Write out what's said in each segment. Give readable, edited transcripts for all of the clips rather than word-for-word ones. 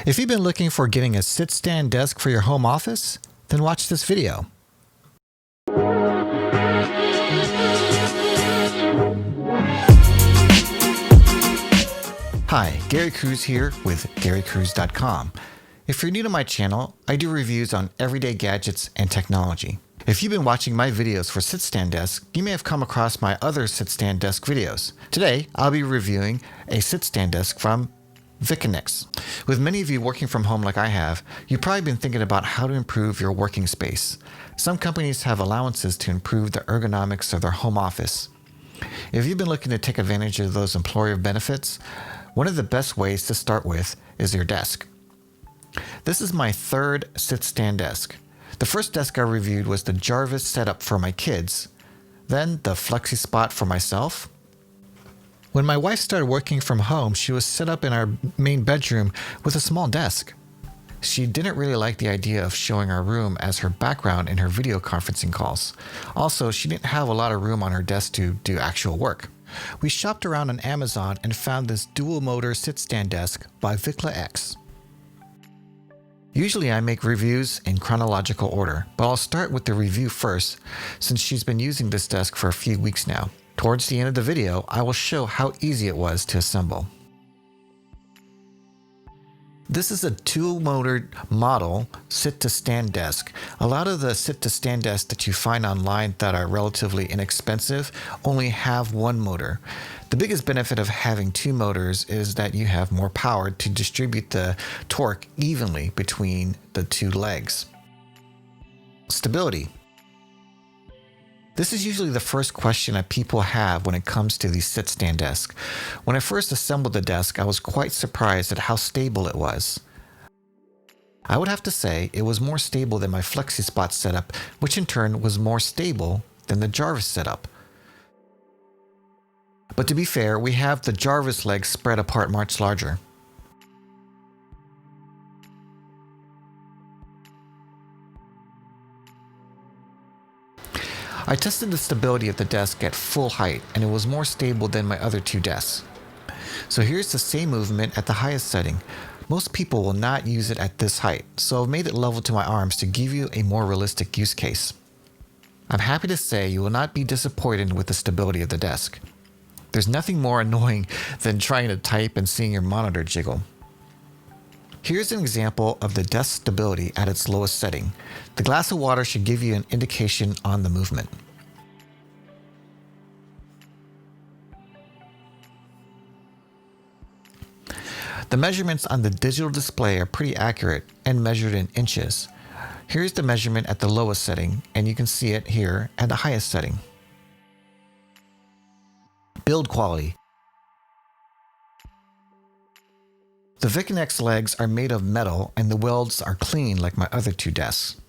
If you've been looking for getting a sit-stand desk for your home office, then watch this video. Hi, Gary Cruz here with GaryCruz.com. If you're new to my channel, I do reviews on everyday gadgets and technology. If you've been watching my videos for sit-stand desk, you may have come across my other sit-stand desk videos. Today, I'll be reviewing a sit-stand desk from Vicllax. With many of you working from home like I have, you've probably been thinking about how to improve your working space. Some companies have allowances to improve the ergonomics of their home office. If you've been looking to take advantage of those employer benefits, one of the best ways to start with is your desk. This is my third sit-stand desk. The first desk I reviewed was the Jarvis setup for my kids, then the Flexi Spot for myself. When my wife started working from home, she was set up in our main bedroom with a small desk. She didn't really like the idea of showing our room as her background in her video conferencing calls. Also, she didn't have a lot of room on her desk to do actual work. We shopped around on Amazon and found this dual motor sit-stand desk by Vicllax. Usually I make reviews in chronological order, but I'll start with the review first since she's been using this desk for a few weeks now. Towards the end of the video, I will show how easy it was to assemble. This is a dual-motored model sit-to-stand desk. A lot of the sit-to-stand desks that you find online that are relatively inexpensive only have one motor. The biggest benefit of having two motors is that you have more power to distribute the torque evenly between the two legs. Stability. This is usually the first question that people have when it comes to these sit-stand desks. When I first assembled the desk, I was quite surprised at how stable it was. I would have to say it was more stable than my Flexi Spot setup, which in turn was more stable than the Jarvis setup. But to be fair, we have the Jarvis legs spread apart much larger. I tested the stability of the desk at full height, and it was more stable than my other two desks. So here's the same movement at the highest setting. Most people will not use it at this height, so I've made it level to my arms to give you a more realistic use case. I'm happy to say you will not be disappointed with the stability of the desk. There's nothing more annoying than trying to type and seeing your monitor jiggle. Here's an example of the desk stability at its lowest setting. The glass of water should give you an indication on the movement. The measurements on the digital display are pretty accurate and measured in inches. Here's the measurement at the lowest setting, and you can see it here at the highest setting. Build quality. The Vicllax legs are made of metal and the welds are clean like my other two desks.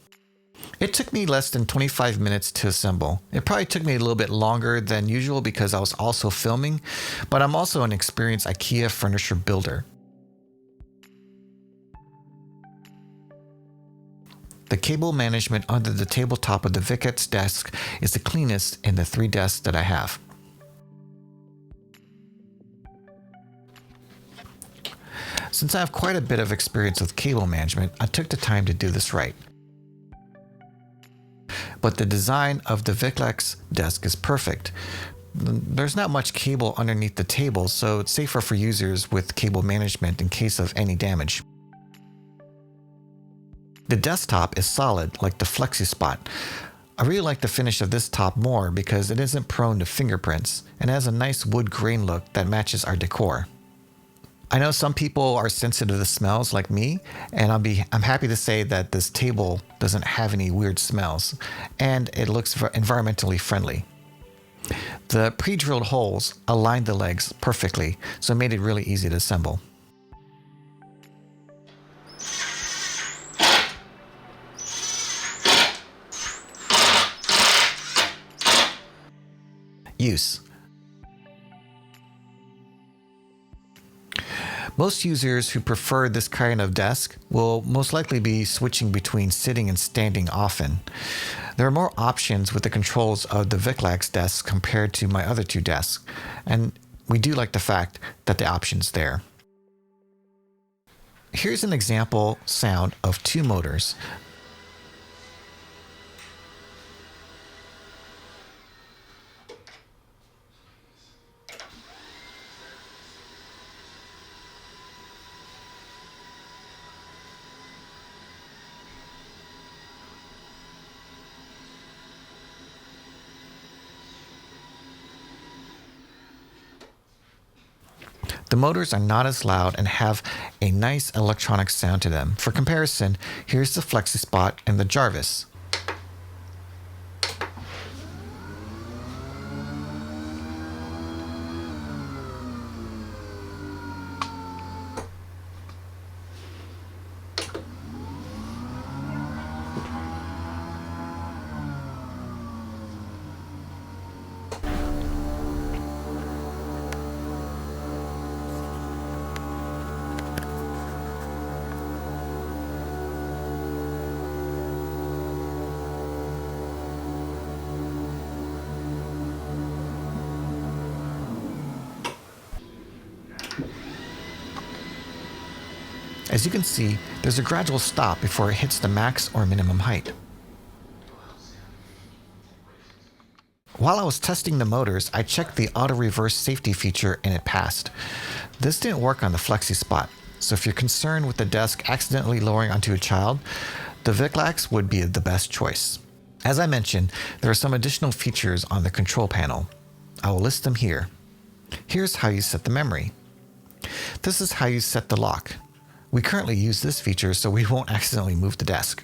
It took me less than 25 minutes to assemble. It probably took me a little bit longer than usual because I was also filming, but I'm also an experienced IKEA furniture builder. The cable management under the tabletop of the Vicllax desk is the cleanest in the three desks that I have. Since I have quite a bit of experience with cable management, I took the time to do this right. But the design of the Vicllax desk is perfect. There's not much cable underneath the table, so it's safer for users with cable management in case of any damage. The desktop is solid like the Flexi Spot. I really like the finish of this top more because it isn't prone to fingerprints and has a nice wood grain look that matches our decor. I know some people are sensitive to smells like me, and I'm happy to say that this table doesn't have any weird smells, and it looks environmentally friendly. The pre-drilled holes aligned the legs perfectly, so it made it really easy to assemble. Use. Most users who prefer this kind of desk will most likely be switching between sitting and standing often. There are more options with the controls of the Vicllax desk compared to my other two desks, and we do like the fact that the option's there. Here's an example sound of two motors. The motors are not as loud and have a nice electronic sound to them. For comparison, here's the FlexiSpot and the Jarvis. As you can see, there's a gradual stop before it hits the max or minimum height. While I was testing the motors, I checked the auto reverse safety feature and it passed. This didn't work on the FlexiSpot, so if you're concerned with the desk accidentally lowering onto a child, the Vicllax would be the best choice. As I mentioned, there are some additional features on the control panel. I will list them here. Here's how you set the memory. This is how you set the lock. We currently use this feature so we won't accidentally move the desk.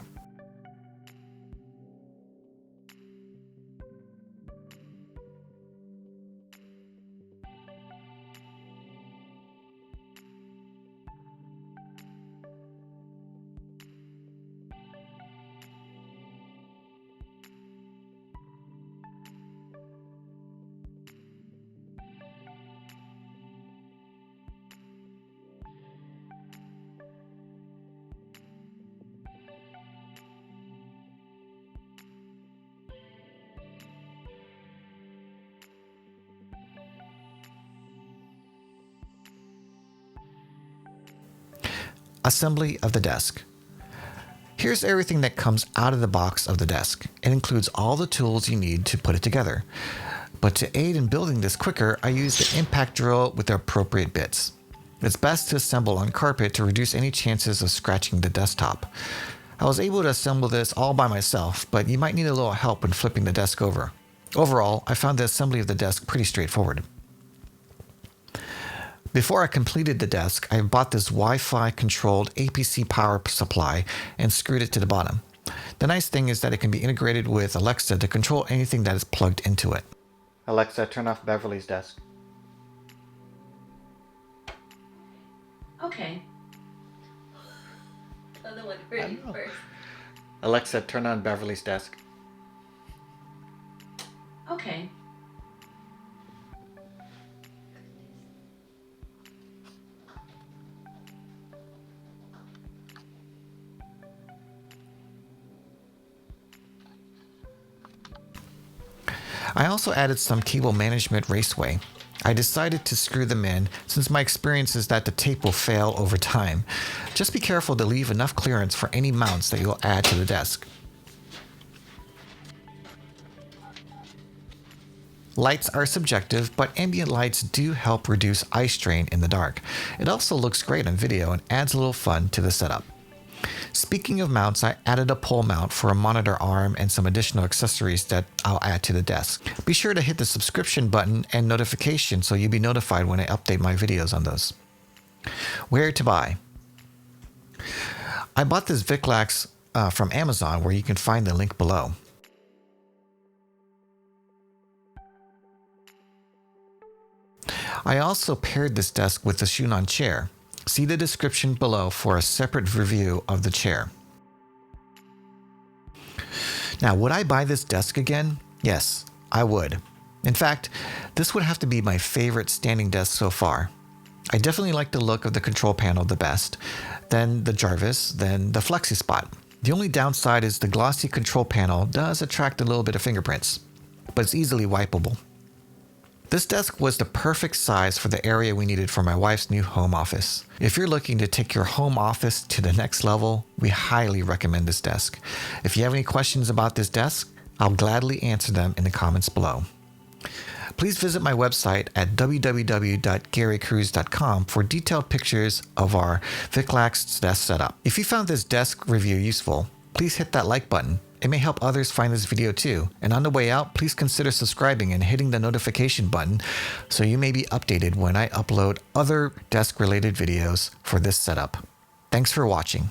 Assembly of the desk. Here's everything that comes out of the box of the desk. It includes all the tools you need to put it together. But to aid in building this quicker, I used the impact drill with the appropriate bits. It's best to assemble on carpet to reduce any chances of scratching the desktop. I was able to assemble this all by myself, but you might need a little help when flipping the desk over. Overall, I found the assembly of the desk pretty straightforward. Before I completed the desk, I bought this Wi-Fi controlled APC power supply and screwed it to the bottom. The nice thing is that it can be integrated with Alexa to control anything that is plugged into it. Alexa, turn off Beverly's desk. Okay. Other one for you first. Alexa, turn on Beverly's desk. Okay. I also added some cable management raceway. I decided to screw them in since my experience is that the tape will fail over time. Just be careful to leave enough clearance for any mounts that you'll add to the desk. Lights are subjective, but ambient lights do help reduce eye strain in the dark. It also looks great on video and adds a little fun to the setup. Speaking of mounts, I added a pole mount for a monitor arm and some additional accessories that I'll add to the desk. Be sure to hit the subscription button and notification so you'll be notified when I update my videos on those. Where to buy? I bought this Vicllax from Amazon, where you can find the link below. I also paired this desk with the Sunon chair. See the description below for a separate review of the chair. Now, would I buy this desk again? Yes, I would. In fact, this would have to be my favorite standing desk so far. I definitely like the look of the control panel the best, then the Jarvis, then the FlexiSpot. The only downside is the glossy control panel does attract a little bit of fingerprints, but it's easily wipeable. This desk was the perfect size for the area we needed for my wife's new home office. If you're looking to take your home office to the next level, we highly recommend this desk. If you have any questions about this desk, I'll gladly answer them in the comments below. Please visit my website at www.garycruz.com for detailed pictures of our Vicllax desk setup. If you found this desk review useful, please hit that like button. It may help others find this video too. And on the way out, please consider subscribing and hitting the notification button so you may be updated when I upload other desk-related videos for this setup. Thanks for watching.